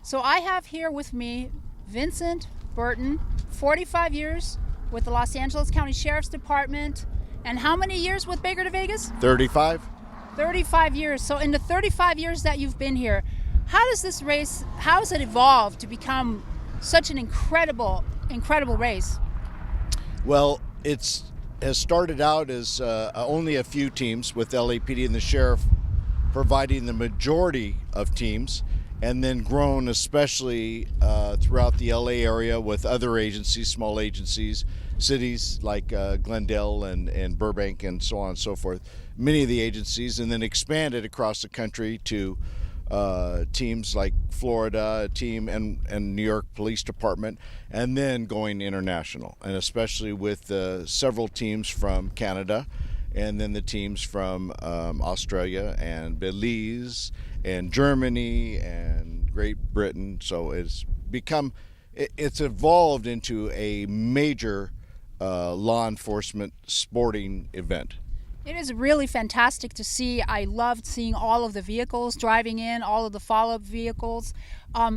So I have here with me Vincent Burton, 45 years with the Los Angeles County Sheriff's Department. And how many years with Baker to Vegas? 35. 35 years. So in the 35 years that you've been here, how does this race, how has it evolved to become such an incredible race? Well, has started out as only a few teams, with LAPD and the sheriff providing the majority of teams, and then grown especially throughout the LA area with other agencies, small agencies, cities like Glendale and Burbank and so on and so forth, many of the agencies, and then expanded across the country to teams like Florida, a team, and New York Police Department, and then going international, and especially with several teams from Canada, and then the teams from Australia and Belize and Germany and Great Britain. So it's evolved into a major law enforcement sporting event. It is really fantastic to see. I loved seeing all of the vehicles driving in, all of the follow-up vehicles. I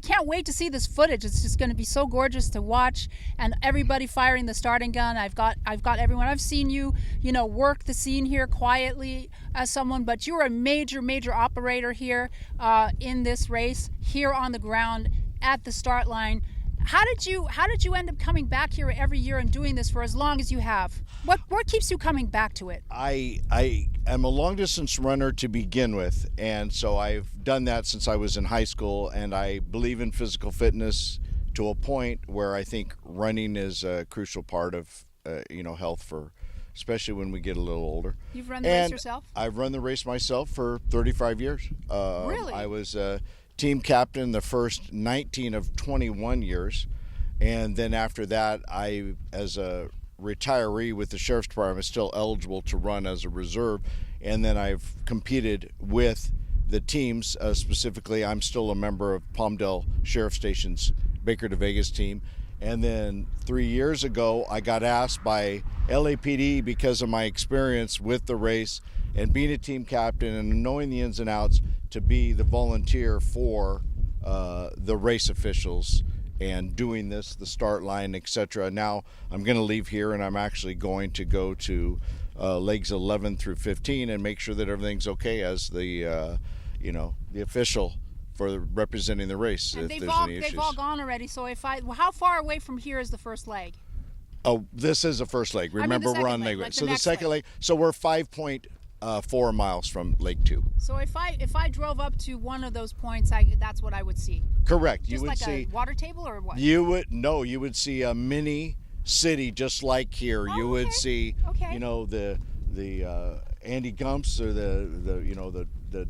can't wait to see this footage. It's just going to be so gorgeous to watch, and everybody firing the starting gun. I've got everyone. I've seen you, work the scene here quietly as someone, but you're a major operator here in this race, here on the ground at the start line. How did you end up coming back here every year and doing this for as long as you have? What keeps you coming back to it? I am a long distance runner to begin with, and so I've done that since I was in high school, and I believe in physical fitness to a point where I think running is a crucial part of health, for especially when we get a little older. You've run the race yourself? I've run the race myself for 35 years. Really? I was team captain the first 19 of 21 years, and then after that, I, as a retiree with the Sheriff's Department, was still eligible to run as a reserve, and then I've competed with the teams. Specifically, I'm still a member of Palmdale Sheriff Station's Baker to Vegas team, and then 3 years ago I got asked by LAPD, because of my experience with the race and being a team captain and knowing the ins and outs, to be the volunteer for the race officials and doing this, the start line, etc. Now I'm going to leave here, and I'm actually going to go to legs 11 through 15 and make sure that everything's okay as the the official for representing the race. And if they've there's all any issues. all gone already. So how far away from here is the first leg? Oh, this is the first leg. Remember, we're on leg. Like so the second leg. So we're 5.4 miles from Lake 2. So if I drove up to one of those points, that's what I would see. Correct. Just you would like see a water table or what? You would see a mini city just like here. Oh, you would okay. see Okay. the Andy Gumps, or the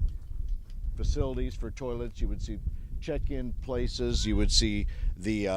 facilities for toilets. You would see check-in places. You would see the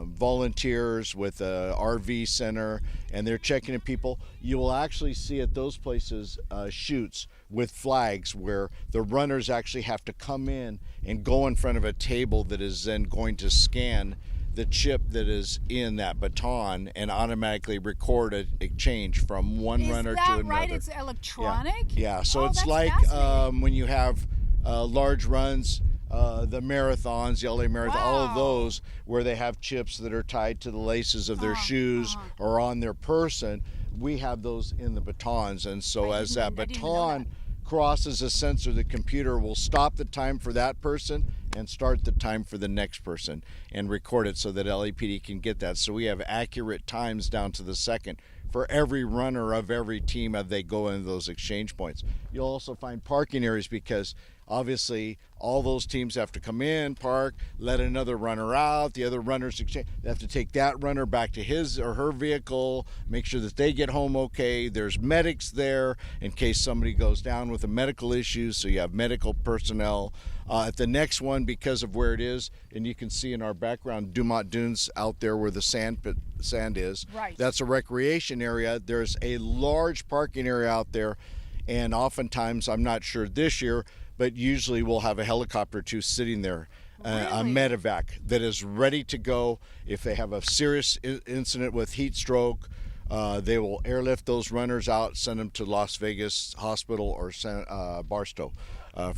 volunteers with a RV center, and they're checking in people. You will actually see at those places chutes with flags where the runners actually have to come in and go in front of a table that is then going to scan the chip that is in that baton and automatically record a change from one runner to another. Is that right? It's electronic? Yeah. So it's that's like fascinating. when you have large runs, the marathons, the LA Marathon, all of Wow. those where they have chips that are tied to the laces of their shoes or on their person. We have those in the batons, and so as that I didn't know baton crosses a sensor, the computer will stop the time for that person and start the time for the next person and record it so that LAPD can get that. So we have accurate times down to the second for every runner of every team as they go into those exchange points. You'll also find parking areas, because obviously all those teams have to come in, park, let another runner out, the other runners exchange. They have to take that runner back to his or her vehicle, make sure that they get home okay. There's medics there in case somebody goes down with a medical issue, so you have medical personnel. At the next one, because of where it is, and you can see in our background Dumont Dunes out there where the sand is. Right. That's a recreation area. There's a large parking area out there, and oftentimes, I'm not sure this year, but usually we'll have a helicopter or two sitting there, a Really? medevac that is ready to go. If they have a serious incident with heat stroke, they will airlift those runners out, send them to Las Vegas Hospital or Barstow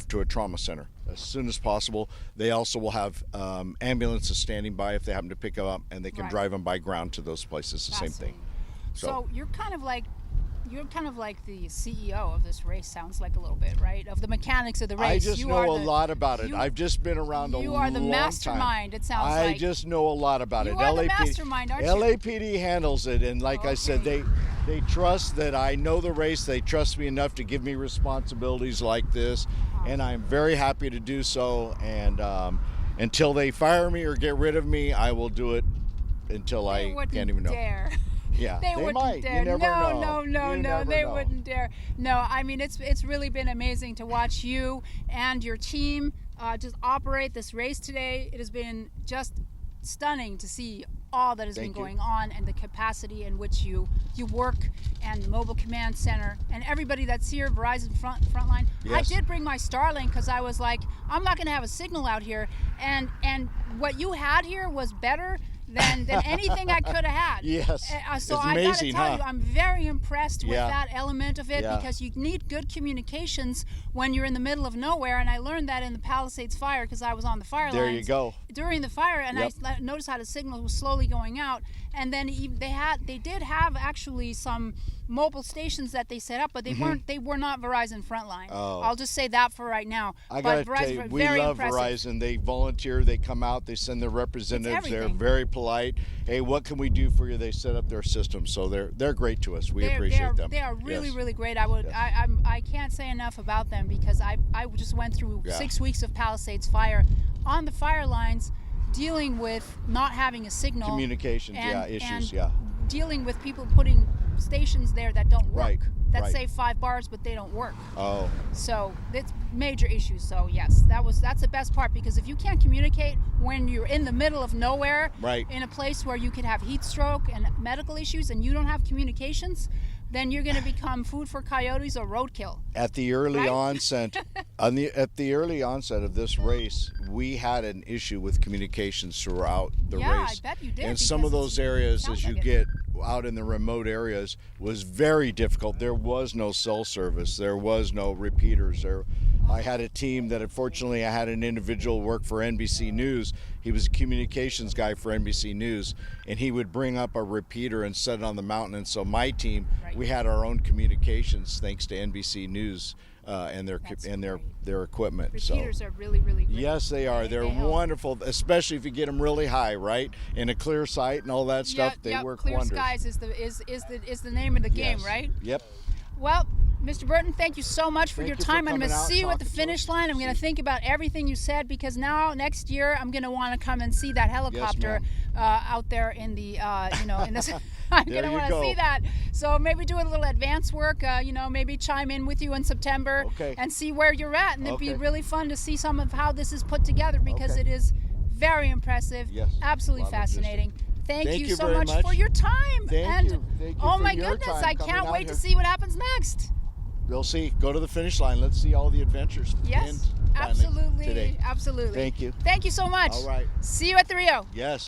to a trauma center. as soon as possible. They also will have ambulances standing by if they happen to pick them up, and they can Right. drive them by ground to those places. The same thing. So you're kind of like the CEO of this race, sounds like a little bit, right? Of the mechanics of the race. I just know a lot about it. I've just been around a long time. You are the mastermind, it sounds like. I just know a lot about it. You are the mastermind, aren't you? LAPD handles it, and like I said, they trust that I know the race. They trust me enough to give me responsibilities like this, and I'm very happy to do so. And until they fire me or get rid of me, I will do it until I can't even know. Dare. Yeah, they wouldn't might. dare. You never know. No, they wouldn't dare. No, I mean it's really been amazing to watch you and your team just operate this race today. It has been just stunning to see all that has been going on, and the capacity in which you work, and the mobile command center, and everybody that's here, Verizon Frontline. Yes. I did bring my Starlink because I was like, I'm not going to have a signal out here, and what you had here was better than anything I could have had. Yes. So it's I amazing, got to tell you, I'm very impressed with that element of it, Yeah. because you need good communications when you're in the middle of nowhere. And I learned that in the Palisades fire because I was on the fire lines. There you go. During the fire, and Yep. I noticed how the signal was slowly going out. And then they did have actually some mobile stations that they set up, but they were not Verizon Frontline. Oh. I'll just say that for right now. I gotta tell you, we love Verizon. They volunteer, they come out, they send their representatives. They're very polite. Hey, what can we do for you? They set up their system, so they're great to us. We appreciate them. They are really, Yes. really great. I can't say enough about them, because I just went through 6 weeks of Palisades fire on the fire lines, dealing with not having a signal, Communications, issues, and dealing with people putting stations there that don't work, that right. say 5 bars but they don't work. Oh. So it's major issues. So yes, that's the best part, because if you can't communicate when you're in the middle of nowhere, in a place where you could have heat stroke and medical issues, and you don't have communications, then you're going to become food for coyotes or roadkill. At the early onset, at the early onset of this race, we had an issue with communications throughout the race. Yeah, I bet you did. And some of those areas, as you get out in the remote areas, was very difficult. There was no cell service. There was no repeaters. I had a team that, unfortunately, I had an individual work for NBC News. He was a communications guy for NBC News, and he would bring up a repeater and set it on the mountain. And so my team, we had our own communications thanks to NBC News and their equipment. Repeaters are really, really great. Yes, they are. They're wonderful, especially if you get them really high, right? In a clear sight and all that stuff. They work wonders. Clear skies is the name of the game, right? Yep. Well, Mr. Burton, thank you so much for your time. I'm going to see you at the finish line. I'm going to think about everything you said, because now next year I'm going to want to come and see that helicopter out there in the in this. I'm going to want to see that. So maybe do a little advance work. Maybe chime in with you in September and see where you're at, and it'd be really fun to see some of how this is put together, because it is very impressive. Yes. Absolutely fascinating. Thank you so very much for your time. Thank you oh for my your goodness, time I coming can't out wait here. to see what happens next. We'll see. Go to the finish line. Let's see all the adventures. Yes, absolutely. Today. Absolutely. Thank you. Thank you so much. All right. See you at the Rio. Yes.